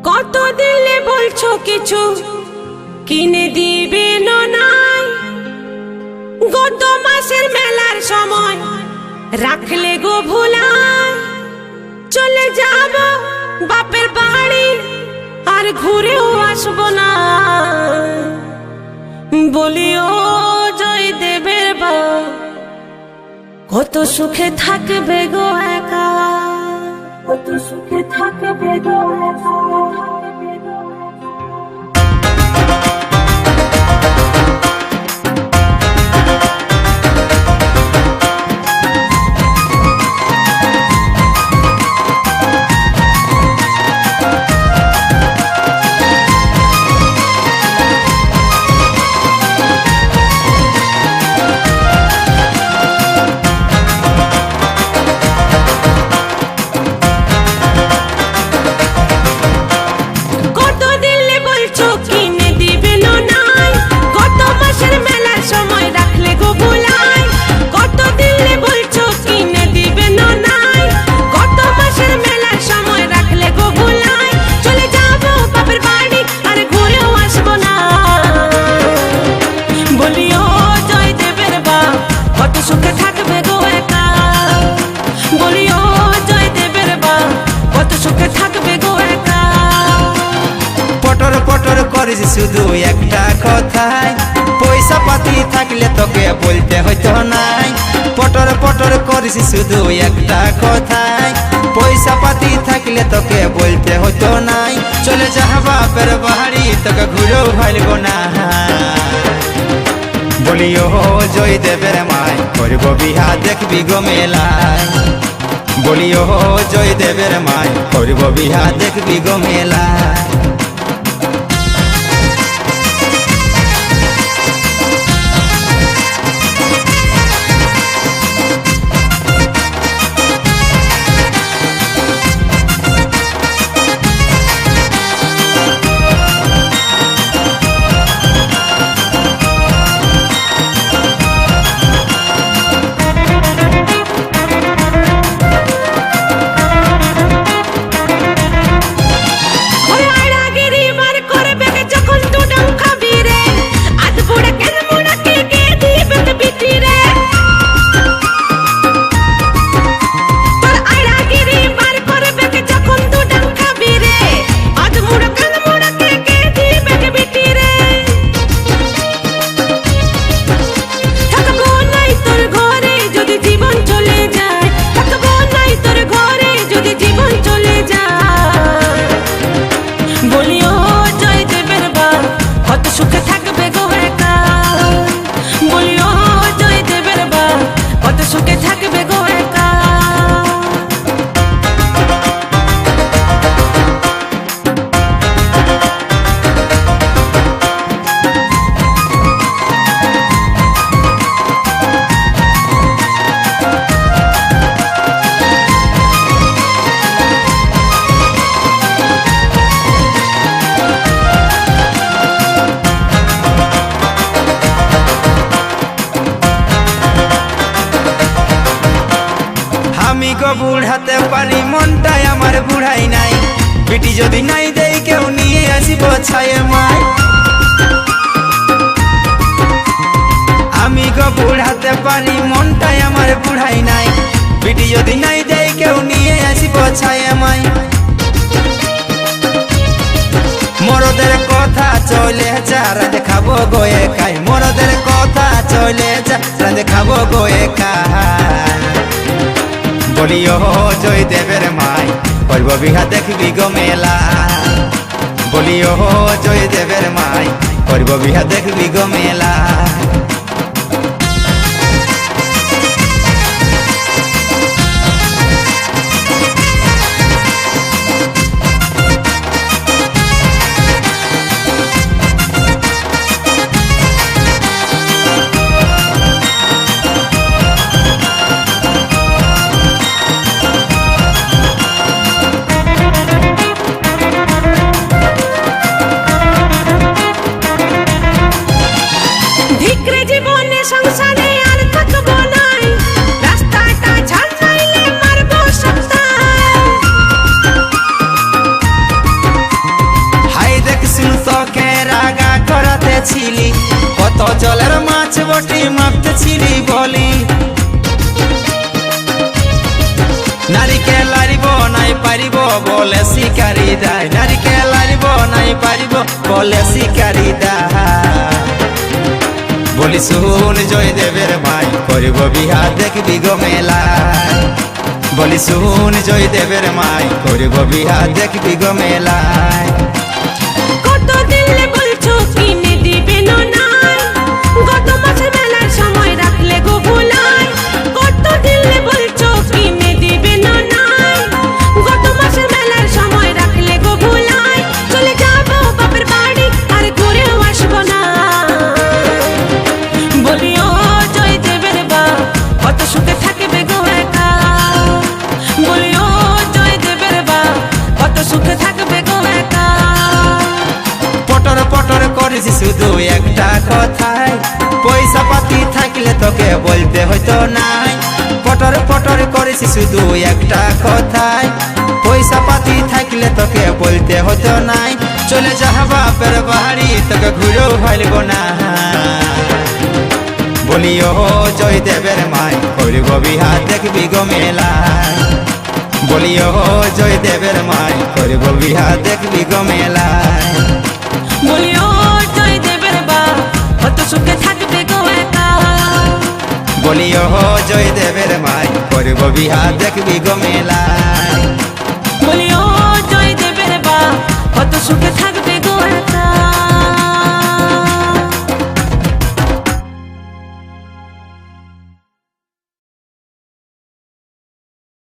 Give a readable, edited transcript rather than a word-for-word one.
কত দিলে বলছো কিছু কিনে দিবে নাই, গত মাসের মেলার সময় রাখলে গো ভুলাই। চলে যাব বাপের বাড়ি আর ঘুরেও আসবো না, বলিও জয় দেবের বা কত সুখে থাকবে গো একা, কত সুখে থাকবে গো একা। শুধু একটা কথাই, পয়সা পাতি থাকলে তোকে বলতে হইতো নাই। পটর পটর করিস শুধু একটা কথাই, পয়সা পাতি থাকলে তোকে বলতে হইতো নাই। চলে যা বাপের বাড়ি তোকে ঘুরেও ভাইলব না, বলিও জয় দেবের মাই করব বিহা দেখবি গো মেলায়, বলিও জয় দেবের মাই করব বিহা দেখবি গো মেলায়। আমি গো বুড়াতে পারি মনটাই আমার বুড়াই নাই, বেটি যদি নাই দেই কেউ নিয়ে আসিব ছায়ে মাই। আমি গো বুড়াতে পারি মনটাই আমার বুড়াই নাই, বেটি যদি নাই দেই কেউ নিয়ে আসিব ছায়ে মাই। মরদের কথা চলে যা রাঁধে খাবো গো একাই, মরদের কথা চলে যা রাঁধে খাবো গো একাই, বলিও জয় দেবের মাই করব বিহা দেখবি গো মেলা, বলিও জয় দেবের মাই করব বিহা দেখবি গো মেলা। ছিলি কত জলের মাছ বটি মাপতে ছিলি বলি নারিকেল লারিব নাই পারিব বলে শিকারি দায় নারিকেল লারিব নাই পারিব বলে শিকারি দায় বলি শুন জয়দেবের ভাই করিব বিহা দেখবি গো মেলায় বলি শুন জয়দেবের মাই করিব বিহা দেখবি গো মেলায় কত দিলে বলছো কিনে দিবে না নাই গত মাসের মেলার সময় রাখলে গো ভুলাই কত দিলে বলছো কিনে দিবে না নাই গত মাসের মেলার সময় রাখলে গো ভুলাই চলে যাবো বাপের বাড়ি আর ঘুরেও আসবো না বলি ও জয়দেবের বা কত সুখে থাকবে গো একা বলি ও জয়দেবের বা কত সুখে থাকবে গো একা পটর পটর করেছি শুধু একটা কথাই পয়সা পাতি থাকলে তোকে বলতে হয়তো নাই পটর পটর করেছি শুধু একটা কথাই পয়সা পাতি থাকলে তোকে বলতে হতো নাই চলে যাহা বাপের বাড়ি তোকে ঘুরেও ভাইলব না বলি ও জয়দেবের মাই করিব বিহা দেখবি গো মেলায় বলি ও জয়দেবের মাই করিব বিহা দেখবি গো মেলায় বলি ও জয়দেবের বা কত সুখে থাকবে গো একা বলি ও জয়দেবের মাই করিব বিহা দেখবি গো মেলায় বলি ও জয়দেবের বা কত সুখে থাকবে